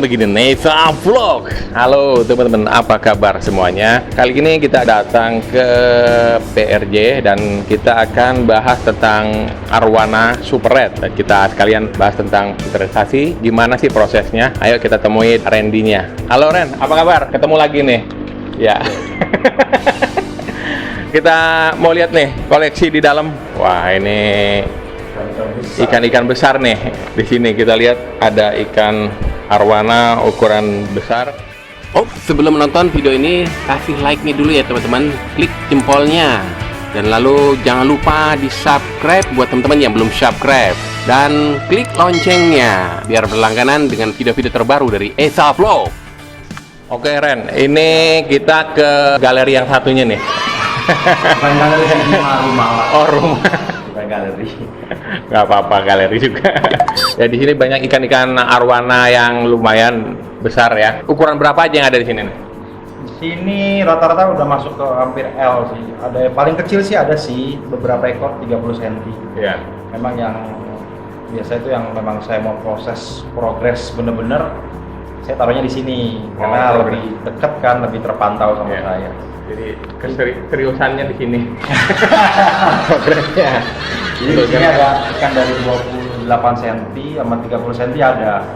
lagi di Nesa Vlog. Halo teman-teman, apa kabar semuanya? Kali ini kita datang ke PRJ dan kita akan bahas tentang Arowana Super Red. Dan kita sekalian bahas tentang investasi, gimana sih prosesnya. Ayo kita temui Randy-nya. Halo Ren, apa kabar? Ketemu lagi nih. Ya. Kita mau lihat nih koleksi di dalam. Wah, ini ikan-ikan besar nih. Di sini kita lihat ada ikan Arowana ukuran besar. Oh, sebelum menonton video ini, kasih like-nya dulu ya teman-teman. Klik jempolnya. Dan lalu jangan lupa di-subscribe buat teman-teman yang belum subscribe. Dan klik loncengnya biar berlangganan dengan video-video terbaru dari Esa Vlog. Oke Ren, ini kita ke galeri yang satunya nih. Bukan galeri, rumah. Oh, rumah. Bukan galeri. Nggak apa-apa, galeri juga. Ya di sini banyak ikan-ikan arwana yang lumayan besar ya. Ukuran berapa aja yang ada di sini nih? Di sini rata-rata udah masuk ke hampir L sih. Ada yang paling kecil sih, ada sih beberapa ekor 30 cm. Iya. Memang yang biasa itu yang memang saya mau proses progres bener-bener, saya taruhnya di sini karena progres. lebih dekat kan, lebih terpantau sama Iya. saya. Jadi keseriusannya di sini. Progresnya. Jadi di sini ada ikan dari 28 cm sama 30 cm ada,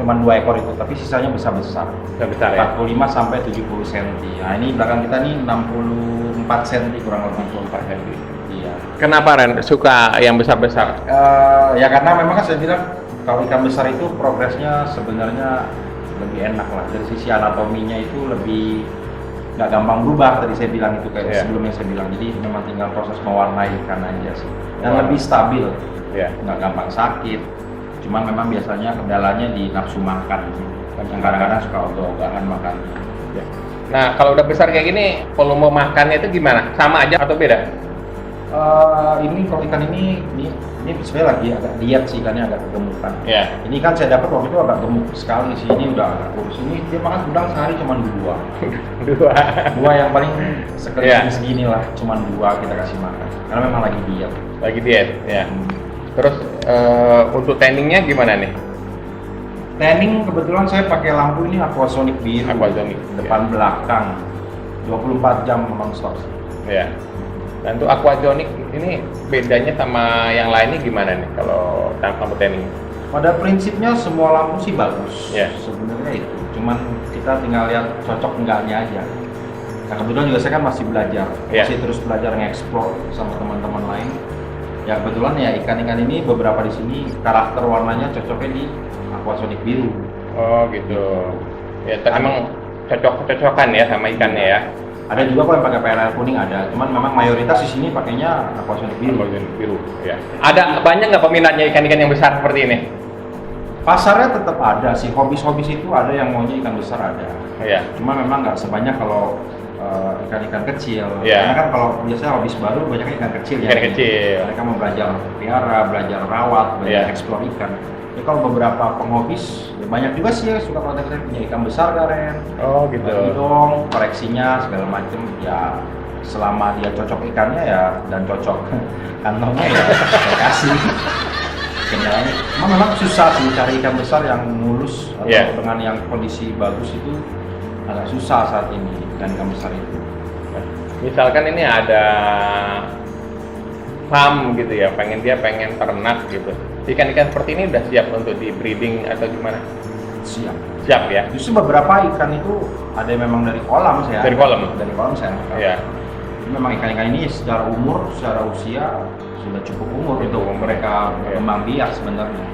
cuman 2 ekor itu, tapi sisanya besar-besar. Besar ya. 45 sampai 70 cm. Nah, ini belakang kita nih 64 cm kurang lebih. 64 cm. Iya. Kenapa Ren suka yang besar-besar? Ya karena memang kan saya bilang kalau ikan besar itu progresnya sebenarnya lebih enak lah, dari sisi anatominya itu lebih nggak gampang berubah, tadi saya bilang itu kayak sebelumnya saya bilang. Jadi memang tinggal proses mewarnai ikan aja sih, dan lebih stabil, nggak gampang sakit. Cuman memang biasanya kendalanya di nafsu makan sih, yang kadang-kadang suka ogah-ogahan makan. Nah, kalau udah besar kayak gini, volume makannya itu gimana? Sama aja atau beda? Ini kalau ikan ini sebenarnya lagi agak diet sih, ikannya agak kegemukan. Iya. Ini kan saya dapat waktu itu agak gemuk sekali sih, ini udah agak kurus. Ini dia makan udang sehari cuma 2. Dua yang paling segini lah, cuma 2 kita kasih makan. Karena memang lagi diet. Lagi diet, ya. Terus untuk tanningnya gimana nih? Tanning kebetulan saya pakai lampu ini aquasonic biru. Aquasonic, depan belakang. 24 jam non-stop. Ya. Dan untuk aquasonic ini bedanya sama yang lainnya gimana nih kalau lampu tanning? Pada prinsipnya semua lampu sih bagus. Ya. Sebenarnya itu. Cuman kita tinggal lihat cocok enggaknya aja. Nah, kebetulan juga saya kan masih belajar, masih terus belajar nge-explore sama teman-teman lain. Ya kebetulan ya ikan-ikan ini beberapa di sini karakter warnanya cocoknya di aquasonic biru. Oh gitu. Ya emang cocok-cocokan ya sama ikannya ya. Ada juga kok yang pakai PLL kuning ada, cuman memang mayoritas di sini pakainya aquasonic biru. Aquasonic biru, ya. Ada banyak nggak peminatnya ikan-ikan yang besar seperti ini? Pasarnya tetap ada sih, hobis-hobis itu ada yang maunya ikan besar ada. Iya. Cuma memang nggak sebanyak kalau ikan-ikan kecil. Iya. Karena kan kalau biasanya hobis baru banyaknya ikan kecil ya. Ikan kecil. Mereka mau belajar pelihara, belajar rawat, belajar Iya. eksplor ikan. Jadi kalau beberapa penghobis, ya banyak juga sih ya suka konten-konten punya ikan besar Karen. Oh gitu. Bagi dong, koreksinya segala macem ya, selama dia cocok ikannya ya dan cocok kantongnya ya saya kasih. Kendalanya, memang susah sih cari ikan besar yang mulus atau dengan yang kondisi bagus itu agak susah saat ini ikan besar itu. Misalkan ini ada farm gitu ya, pengen ternak gitu. Ikan-ikan seperti ini udah siap untuk di breeding atau gimana? Siap ya. Justru beberapa ikan itu ada yang memang dari kolam saya. Dari kolam saya. Iya. Memang ikan-ikan ini secara umur, secara usia sudah cukup umur untuk mereka berkembang biak sebenarnya.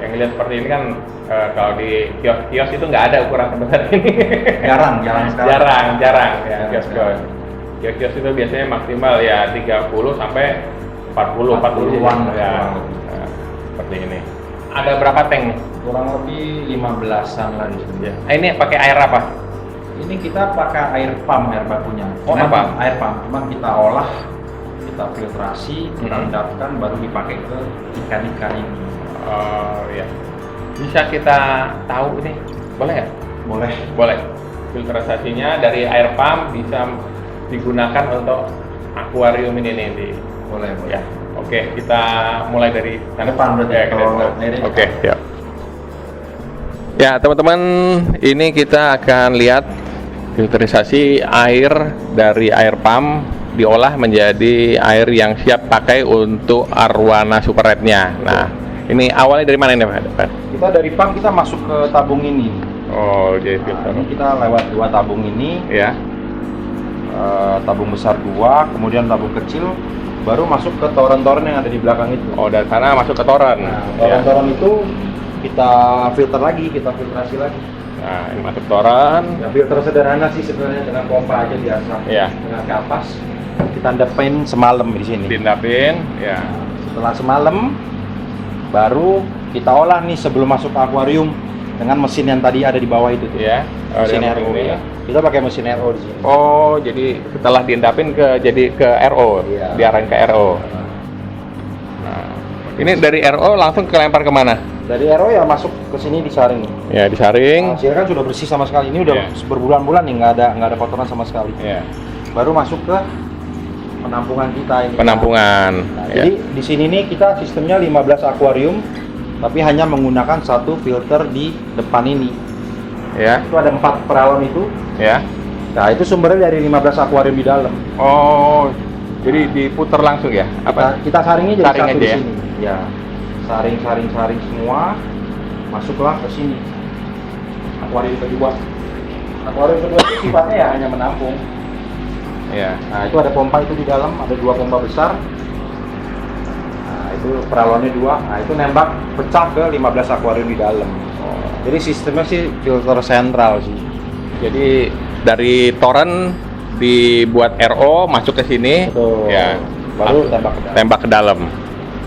Yang lihat seperti ini kan kalau di kios-kios itu nggak ada ukuran sebesar ini. Jarang sekarang. Jarang ya kios-kios. Kios-kios itu biasanya maksimal ya 30 sampai 40-an ya. Seperti ini. Ada berapa tank? Kurang lebih 15-an lah di sini. Nah, ini pakai air apa? Ini kita pakai air pump, air bakunya. Apa? Air pump, cuman kita olah, kita filtrasi, kita endapkan, baru dipakai ke ikan-ikan ini. Oh iya. Bisa kita tahu ini? Boleh ya? Boleh. Filtrasinya dari air pump bisa digunakan untuk akuarium ini. Boleh. Ya. Oke, kita mulai dari depan berarti. Oke, ya. Ya teman-teman, ini kita akan lihat filterisasi air dari air pump diolah menjadi air yang siap pakai untuk Arwana Super Red-nya. Nah, ini awalnya dari mana ini Pak? Kita dari pump kita masuk ke tabung ini. Oh, jadi filter. Ini kita lewat 2 tabung ini, Ya. Tabung besar 2, kemudian tabung kecil, baru masuk ke toren-toren yang ada di belakang itu. Oh, dari sana masuk ke toren. Nah, Ya. toren-toren itu kita filter lagi, kita filtrasi lagi. Nah, ini masuk toren. Ya, filter sederhana sih sebenarnya, dengan pompa aja biasa. Ya. Dengan kapas. Kita endapin semalam di sini. Diendapin, ya. Setelah semalam, baru kita olah nih sebelum masuk ke akuarium dengan mesin yang tadi ada di bawah itu. Tuh. Ya. Oh, Mesin dia RO ini. ya. Kita pakai mesin RO di sini. Oh, jadi setelah diendapin jadi ke RO, Iya. diarahin ke RO. Nah, ini dari RO langsung kelempar kemana? Dari RO ya masuk ke sini disaring. Ya, disaring. Hasilnya kan sudah bersih sama sekali. Ini udah Iya. berbulan-bulan nih nggak ada kotoran sama sekali. Ya. Baru masuk ke penampungan kita ini. Penampungan. Nah, Ya. Jadi di sini nih kita sistemnya 15 akuarium, tapi hanya menggunakan 1 filter di depan ini. Ya. Itu ada 4 peralon itu. Ya. Nah itu sumbernya dari 15 akuarium di dalam. Oh, jadi diputar langsung ya? Apa? Kita saringnya jadi Saring satu aja di ya? sini. Ya, saring semua, masuklah ke sini. Akuarium kedua. Akuarium kedua itu sifatnya ya hanya menampung. Ya. Nah itu ada pompa itu di dalam, ada 2 pompa besar. Nah itu peralonnya 2. Nah itu nembak pecah ke 15 akuarium di dalam. Jadi sistemnya sih filter sentral sih. Jadi dari toren dibuat RO masuk ke sini, Betul. ya, Baru tembak ke dalam.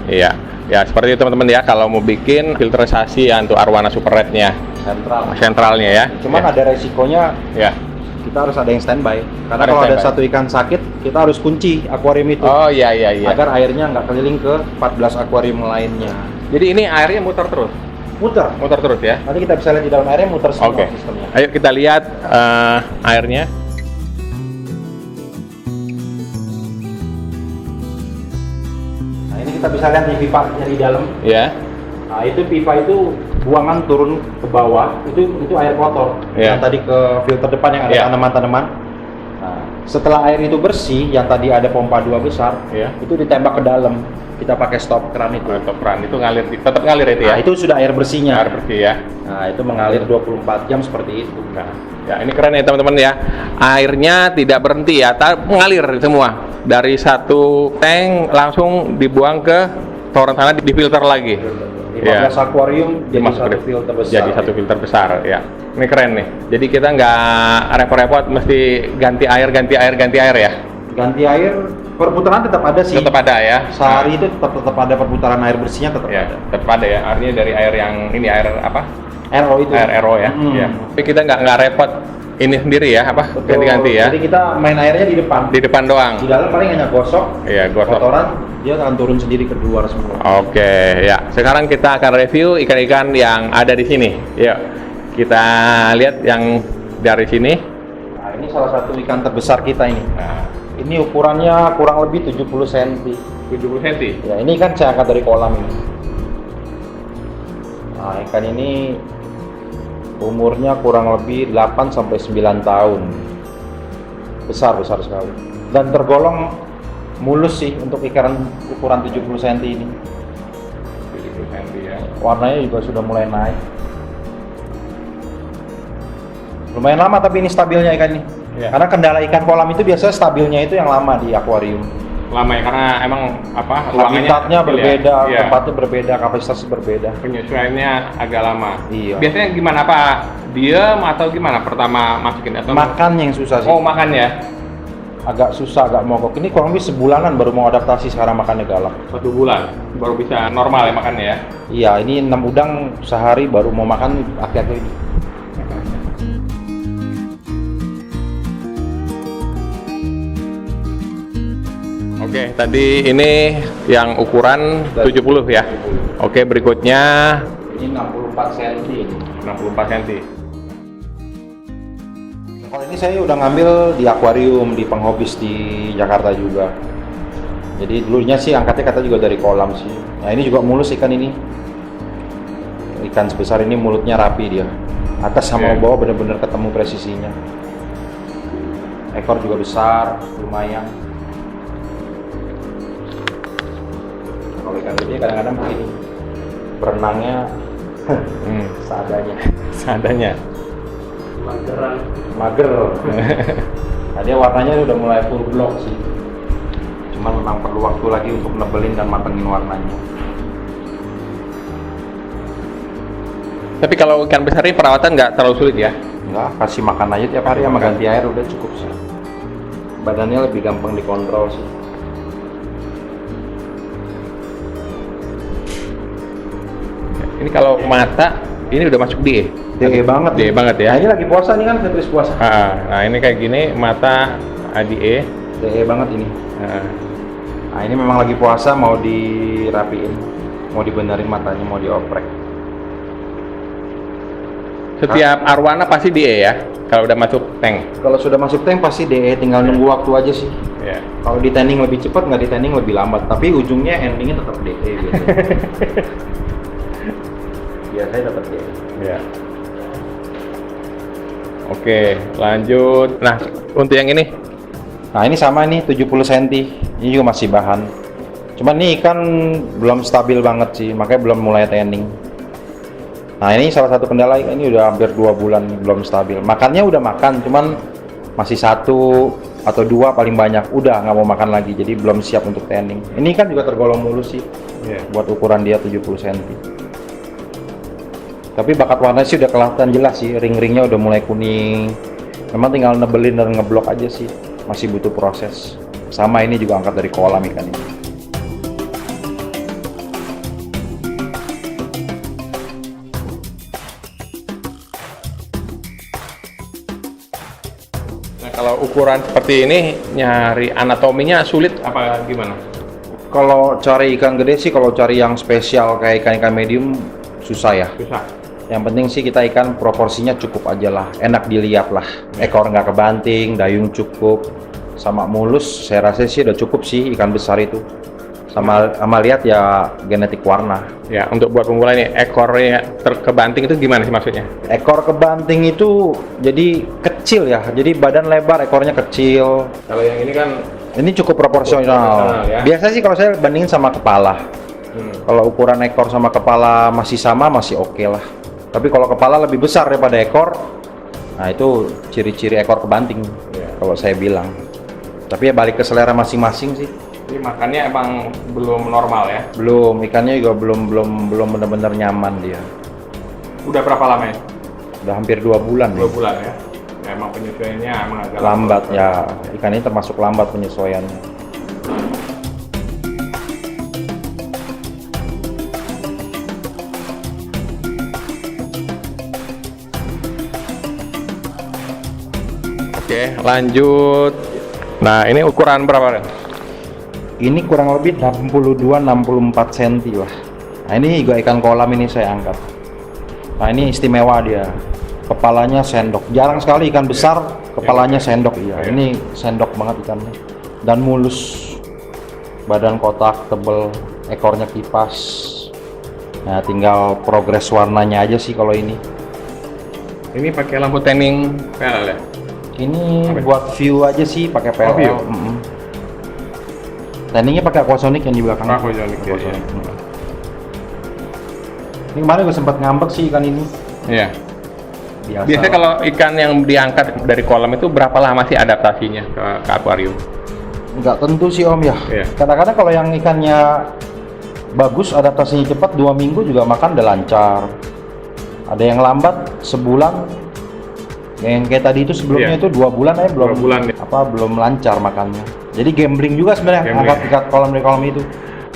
Iya, ya seperti itu teman-teman ya. Kalau mau bikin filterisasi ya untuk Arwana Super Red-nya, Sentral. sentralnya ya. Cuman ya. ada resikonya, Ya. kita harus ada yang standby. Karena Ada kalau ada standby. satu ikan sakit, kita harus kunci akuarium itu. Oh iya iya iya. Agar airnya nggak keliling ke 14 akuarium lainnya. Jadi ini airnya muter terus, Muter terus ya. Nanti kita bisa lihat di dalam airnya muter semua Oke. sistemnya. Ayo kita lihat airnya. Nah ini kita bisa lihat di pipanya di dalam. Ya. Nah itu pipa itu buangan turun ke bawah, itu air kotor. Iya. Yang tadi ke filter depan yang ada Iya. tanaman-tanaman. Nah, setelah air itu bersih, yang tadi ada pompa 2 besar, Iya. itu ditembak ke dalam. Kita pakai stop keran itu. Untuk peran itu ngalir, tetap ngalir itu ya. Nah, itu sudah air bersihnya. Air bersih ya. Nah, itu mengalir 24 jam seperti itu. Nah, ya ini keren ya teman-teman ya. Airnya tidak berhenti ya, mengalir semua. Dari satu tank langsung dibuang ke toren sana, difilter lagi. 15 akuarium jadi Masuk satu ke- filter besar. Jadi satu filter besar ya. Ini keren nih. Jadi kita nggak repot-repot mesti ganti air ya. Ganti air, perputaran tetap ada sih. Tetap ada ya. Sehari itu tetap ada perputaran air bersihnya tetap Ya, ada. tetap ada ya. Artinya dari air yang ini air apa? RO itu. Air RO ya. Hmm. Ya. Tapi kita nggak repot ini sendiri ya, apa? Betul. Ganti-ganti ya. Jadi kita main airnya di depan. Di depan doang. Di dalam paling hanya gosok. Iya, gosok. Kotoran dia akan turun sendiri ke luar semua. Oke, ya. Sekarang kita akan review ikan-ikan yang ada di sini. Yuk, kita lihat yang dari sini. Nah, ini salah satu ikan terbesar kita ini. Nah, Ini ukurannya kurang lebih 70 cm. 70 cm. Ya, ini kan saya angkat dari kolam ini. Nah, ikan ini umurnya kurang lebih 8 sampai 9 tahun. Besar sekali. Dan tergolong mulus sih untuk ikan ukuran 70 cm ini. 70 cm ya. Warnanya juga sudah mulai naik. Lumayan lama tapi ini stabilnya ikan ini. Iya. Karena kendala ikan kolam itu biasanya stabilnya itu yang lama di akuarium. Lama ya, karena emang apa ruangannya Habitatnya kecil ya. berbeda, Iya. tempatnya berbeda, kapasitasnya berbeda. Penyesuaiannya agak lama. Iya. Biasanya gimana Pak? Diam atau gimana pertama masukin atau Makan yang susah sih. Oh, makan ya. Agak susah, agak mogok. Ini kurang lebih sebulanan baru mau adaptasi sekarang makannya galak. 1 bulan baru bisa normal ya makannya ya. Iya, ini 6 udang sehari baru mau makan akhir-akhir ini. Oke, tadi ini yang ukuran 70 ya. Oke, berikutnya Ini 64 cm. 64 cm. Kalau ini saya udah ngambil di akuarium, di penghobis di Jakarta juga. Jadi dulunya sih angkatnya kata juga dari kolam sih. Nah ini juga mulus ikan ini. Ikan sebesar ini mulutnya rapi dia. Atas sama Iya. bawah benar-benar ketemu presisinya. Ekor juga besar, lumayan. Kalau ikan gede kadang-kadang begini, berenangnya seadanya. Seadanya. Mager. Nah, dia warnanya udah mulai full block sih. Cuman memang perlu waktu lagi untuk nebelin dan matengin warnanya. Tapi kalau ikan besar ini perawatan nggak terlalu sulit ya? Enggak, kasih makan aja tiap hari sama ganti air udah cukup sih. Badannya lebih gampang dikontrol sih. Ini kalau mata, ini udah masuk DE. DE banget. DE banget ya. Nah, ini lagi puasa nih kan, habis puasa. Nah ini kayak gini, mata ADE. DE banget ini. Nah, ini memang lagi puasa, mau dirapiin, mau dibenerin matanya, mau dioprek. Setiap arwana pasti DE ya, kalau udah masuk tank. Kalau sudah masuk tank pasti DE, tinggal nunggu waktu aja sih. Ya. Kalau di tanning lebih cepat, nggak di tanning lebih lambat. Tapi ujungnya endingnya tetap DE gitu. Biasanya tetap DE. Ya. Oke, lanjut. Nah, untuk yang ini, Nah ini sama nih 70 cm, ini juga masih bahan. Cuman ini ikan belum stabil banget sih, makanya belum mulai tanning. Nah ini salah satu kendala, ini udah hampir 2 bulan belum stabil. Makannya udah makan, cuman masih 1 atau 2 paling banyak, udah nggak mau makan lagi, jadi belum siap untuk tanning. Ini kan juga tergolong mulus sih, buat ukuran dia 70 cm. Tapi bakat warnanya sih udah kelihatan jelas sih, ring-ringnya udah mulai kuning. Memang tinggal nebelin dan ngeblok aja sih, masih butuh proses. Sama ini juga angkat dari kolam ikan ini. nah kalau ukuran seperti ini, nyari anatominya sulit apa gimana? Kalau cari ikan gede sih, kalau cari yang spesial kayak ikan-ikan medium susah ya. Susah. Yang penting sih kita ikan proporsinya cukup aja lah, enak dilihat lah. Ekor nggak kebanting, dayung cukup, sama mulus. Saya rasa sih udah cukup sih ikan besar itu. Sama lihat ya genetik warna. Ya, untuk buat pemula ini, ekornya terkebanting itu gimana sih maksudnya? Ekor kebanting itu jadi kecil ya, jadi badan lebar, ekornya kecil. Kalau yang ini kan Ini cukup proporsional. ya. Biasanya sih kalau saya bandingin sama kepala. Kalau ukuran ekor sama kepala masih sama, masih oke lah. Tapi kalau kepala lebih besar daripada ekor, nah itu ciri-ciri ekor kebanting, kalau saya bilang. Tapi ya balik ke selera masing-masing sih. Jadi makannya emang belum normal ya? Belum, ikannya juga belum benar-benar nyaman dia. Udah berapa lama ya? Udah hampir 2 bulan 2 nih. bulan ya? Ya emang penyesuaiannya emang agak Lambat ya, ikan ini termasuk lambat penyesuaiannya. Oke, lanjut. Nah, ini ukuran berapa? Ren? Ini kurang lebih 62-64 cm lah. Nah ini juga ikan kolam ini saya angkat. Nah ini istimewa dia. Kepalanya sendok. Jarang sekali ikan besar kepalanya sendok. Iya, ini sendok banget ikannya. Dan mulus. Badan kotak, tebel, ekornya kipas. Nah tinggal progres warnanya aja sih kalau ini. Ini pakai lampu tanning PLL ya? Ini buat view aja sih pakai PLL. view? Tanningnya pakai aquasonic yang di belakang. Aquasonic, ya, Aquasonic. Ini kemarin gue sempat ngambek sih ikan ini. Iya. Biasa. Biasanya kalau ikan yang diangkat dari kolam itu berapa lama sih adaptasinya ke akuarium? Nggak tentu sih Om ya. Iya. Kadang-kadang kalau yang ikannya bagus, adaptasinya cepat, 2 minggu juga makan udah lancar. Ada yang lambat sebulan. Yang kayak tadi itu sebelumnya Iya. itu 2 bulan aja belum 2 bulan, ya. belum lancar makannya. Jadi gambling juga sebenarnya Gambling. angkat ikan kolam dari kolam itu.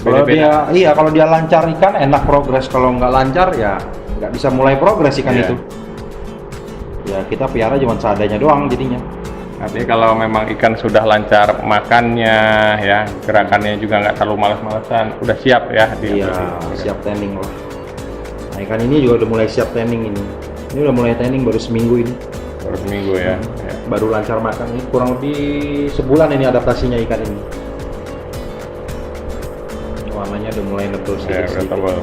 Kalau dia kalau dia lancar ikan enak progres, kalau nggak lancar ya nggak bisa mulai progres ikan Iya. itu. Ya kita piara cuma seadanya doang jadinya. Artinya kalau memang ikan sudah lancar makannya, ya gerakannya juga nggak terlalu malas-malasan, udah siap ya? Iya, siap tanning lah. Nah ikan ini juga udah mulai siap tanning ini. Ini udah mulai tanning baru seminggu ini. Baru seminggu ya. Baru lancar makan ini, kurang lebih sebulan ini adaptasinya ikan ini. Warnanya udah mulai nebel Ya, udah sedikit. tebal.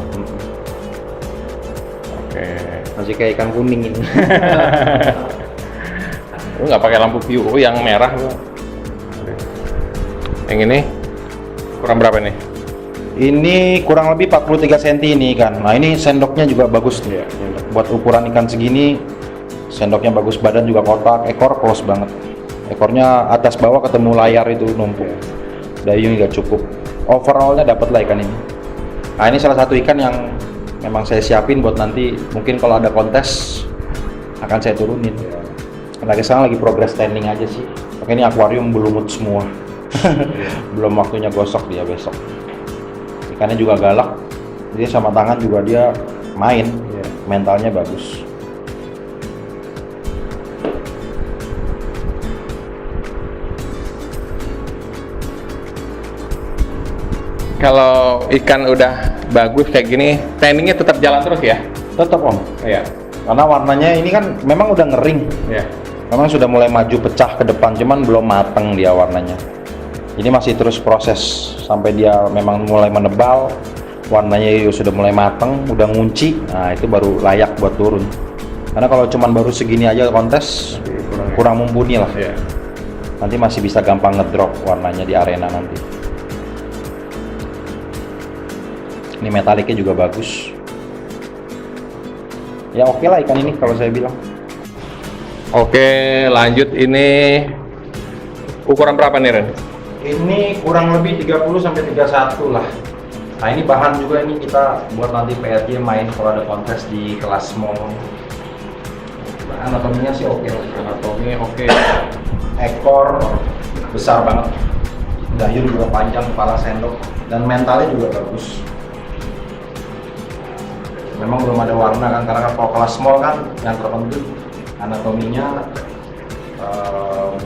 Oke. Masih kayak ikan kuning ini. Lu nggak pakai lampu view yang merah lu. Yang ini kurang berapa nih? Ini kurang lebih 43 cm ini ikan. Nah ini sendoknya juga bagus nih. Buat ukuran ikan segini, sendoknya bagus, badan juga kotak, ekor close banget. Ekornya atas bawah ketemu layar itu numpuk. Dayung juga cukup. Overallnya dapat lah ikan ini. Nah ini salah satu ikan yang memang saya siapin buat nanti mungkin kalau ada kontes akan saya turunin. Karena sekarang lagi progress standing aja sih. Makanya ini akuarium belumut semua. Belum waktunya gosok dia besok. Ikannya juga galak, jadi sama tangan juga dia main, mentalnya bagus. Kalau ikan udah bagus kayak gini, trainingnya tetap jalan terus ya? Tetap om, Iya. karena warnanya ini kan memang udah ngering, Iya. memang sudah mulai maju pecah ke depan, cuman belum mateng dia warnanya. Jadi masih terus proses sampai dia memang mulai menebal, warnanya sudah mulai mateng, udah ngunci, nah itu baru layak buat turun. Karena kalau cuman baru segini aja kontes, kurang mumpuni lah. Iya. Nanti masih bisa gampang ngedrop warnanya di arena nanti. Ini metaliknya juga bagus. Ya oke lah ikan ini kalau saya bilang. Oke, lanjut ini ukuran berapa nih Ren? Ini kurang lebih 30 sampai 31 lah. Nah ini bahan juga ini kita buat nanti PRJ main kalau ada kontes di kelas mall. Anatominya sih oke lah. Anatomi oke. Ekor besar banget. Dayung juga panjang, kepala sendok, dan mentalnya juga bagus. Memang belum ada warna kan, karena kalau kelas mall kan yang terpenting anatominya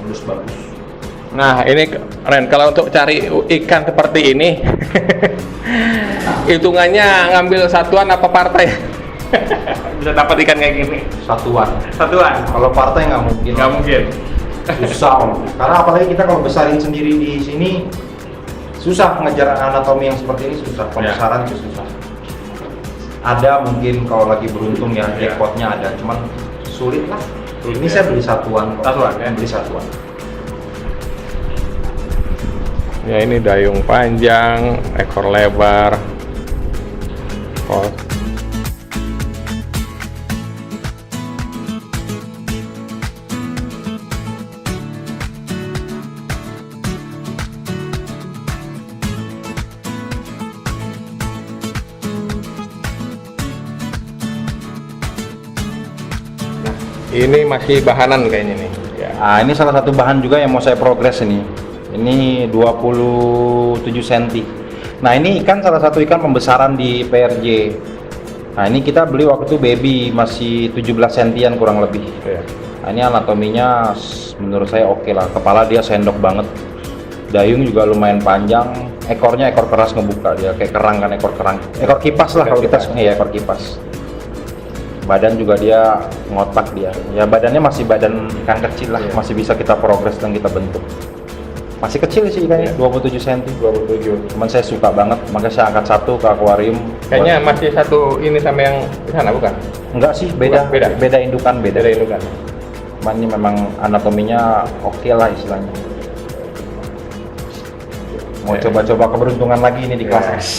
mulus bagus. Nah ini Ren, kalau untuk cari ikan seperti ini hitungannya ngambil satuan apa partai? Bisa dapat ikan kayak gini? Satuan. Satuan? Kalau partai nggak mungkin. Nggak mungkin. Susah om. Karena apalagi kita kalau besarin sendiri di sini susah ngejar anatomi yang seperti ini, susah. Pembesaran itu susah. Ada mungkin kalau lagi beruntung ya, jackpotnya ada, cuman sulit lah. Ini saya beli satuan. Satuan ya? Beli satuan. Ya ini dayung panjang, ekor lebar. Oh. Ini masih bahanan kayaknya nih. Ya. Nah, ini salah satu bahan juga yang mau saya progres ini. Ini 27 cm. Nah, ini ikan salah satu ikan pembesaran di PRJ. Nah, ini kita beli waktu itu baby masih 17 cm kurang lebih. Ya. Nah, ini anatominya menurut saya oke lah. Kepala dia sendok banget. Dayung juga lumayan panjang. Ekornya ekor keras ngebuka dia kayak kerang kan, ekor kerang. Ekor kipas lah kalau kita ya, ekor kipas. Badan juga dia ngotak dia. Ya badannya masih badan ikan kecil lah, masih bisa kita progres dan kita bentuk. Masih kecil sih ikannya, 27 cm. 27. Cuman saya suka banget, makanya saya angkat satu ke akuarium. Kayaknya masih satu ini sama yang di sana bukan? Enggak sih, beda. Bukan, beda. Beda indukan, beda. Beda indukan. Cuman ini memang anatominya oke lah istilahnya. Mau coba-coba keberuntungan lagi ini di kelas S.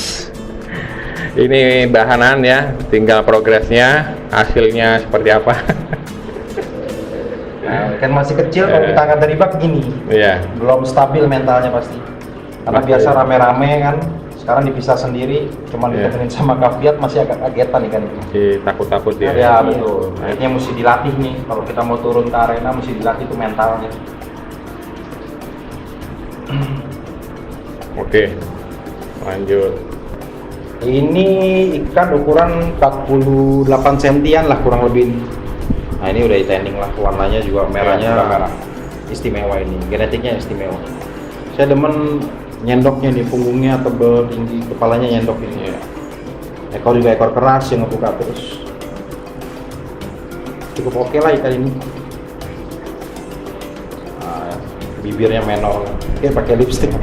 Ini bahanan ya, tinggal progresnya, hasilnya seperti apa. Nah, kan masih kecil kalau kita angkat dari bak gini. Iya. Belum stabil mentalnya pasti. Karena biasa rame-rame kan, sekarang dipisah sendiri, cuman ditemenin sama kafiat masih agak kagetan ikan itu. Takut-takut dia. Ya betul. Akhirnya mesti dilatih nih. Kalau kita mau turun ke arena mesti dilatih tuh mentalnya. Oke, lanjut. Ini ikan ukuran 48 cm lah kurang lebih. Nah ini udah tanning lah, warnanya juga merahnya merah. Istimewa ini, genetiknya istimewa. Saya demen nyendoknya nih, punggungnya tebel, tinggi, kepalanya nyendok ini. Ekor juga ekor keras yang ngebuka terus. Cukup oke lah ikan ini. Nah, bibirnya menor, kayak pakai lipstick.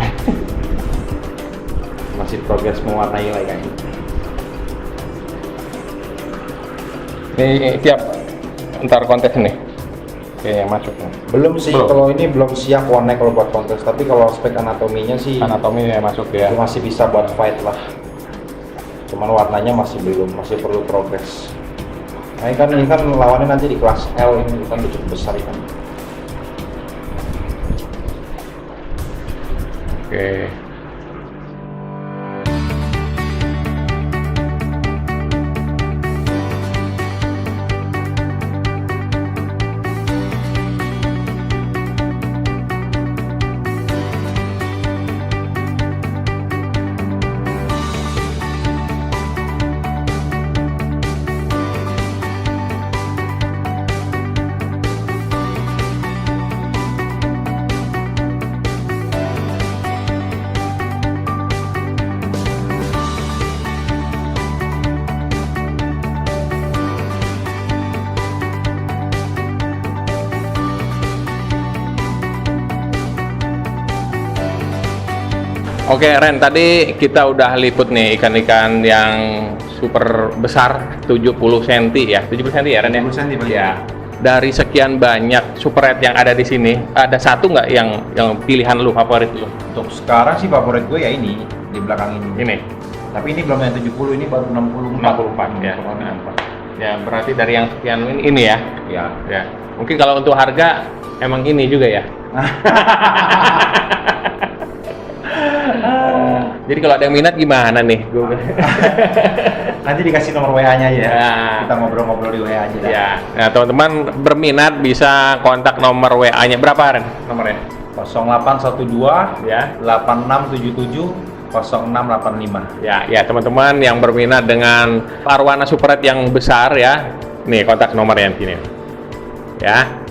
Masih progres mewarnai lah ikan ini. Ini siap ntar kontes nih. Oke, yang masuk nih. Belum sih, Belum. kalau ini belum siap warnanya kalau buat kontes. Tapi kalau spek anatominya sih Anatomi yang masuk ya. itu masih bisa buat fight lah. Cuman warnanya masih belum, masih perlu progres. Nah ini kan lawannya nanti di kelas L, ini kan udah cukup besar kan. Oke. Oke Ren, tadi kita udah liput nih ikan-ikan yang super besar 70 cm ya, 70 cm ya Ren ya? 70 cm paling. Ya. Dari sekian banyak super red yang ada di sini, ada satu nggak yang pilihan lu, favorit lu? Untuk sekarang sih favorit gue ya ini di belakang ini. Ini Tapi ini belum yang 70, ini baru 64. 64 ya. Ya berarti dari yang sekian ini ya. Ya. Ya. Mungkin kalau untuk harga emang ini juga ya. Jadi kalau ada yang minat gimana nih? Nanti dikasih nomor WA-nya aja ya. Ya. Kita ngobrol-ngobrol di WA aja dah. Ya, nah teman-teman berminat bisa kontak nomor WA-nya berapa Ren? Nomornya? 0812 Ya. 8677 0685. Ya teman-teman yang berminat dengan arwana super red yang besar ya, nih kontak nomornya di sini. Ya.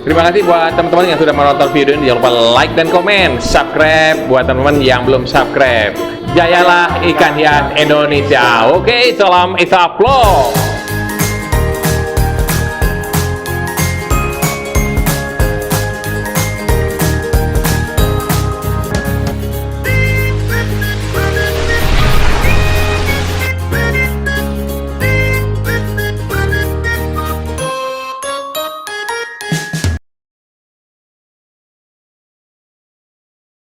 Terima kasih buat teman-teman yang sudah menonton video ini. Jangan lupa like dan komen, subscribe buat teman-teman yang belum subscribe. Jayalah ikan hias Indonesia. Oke, salam Isa Vlog.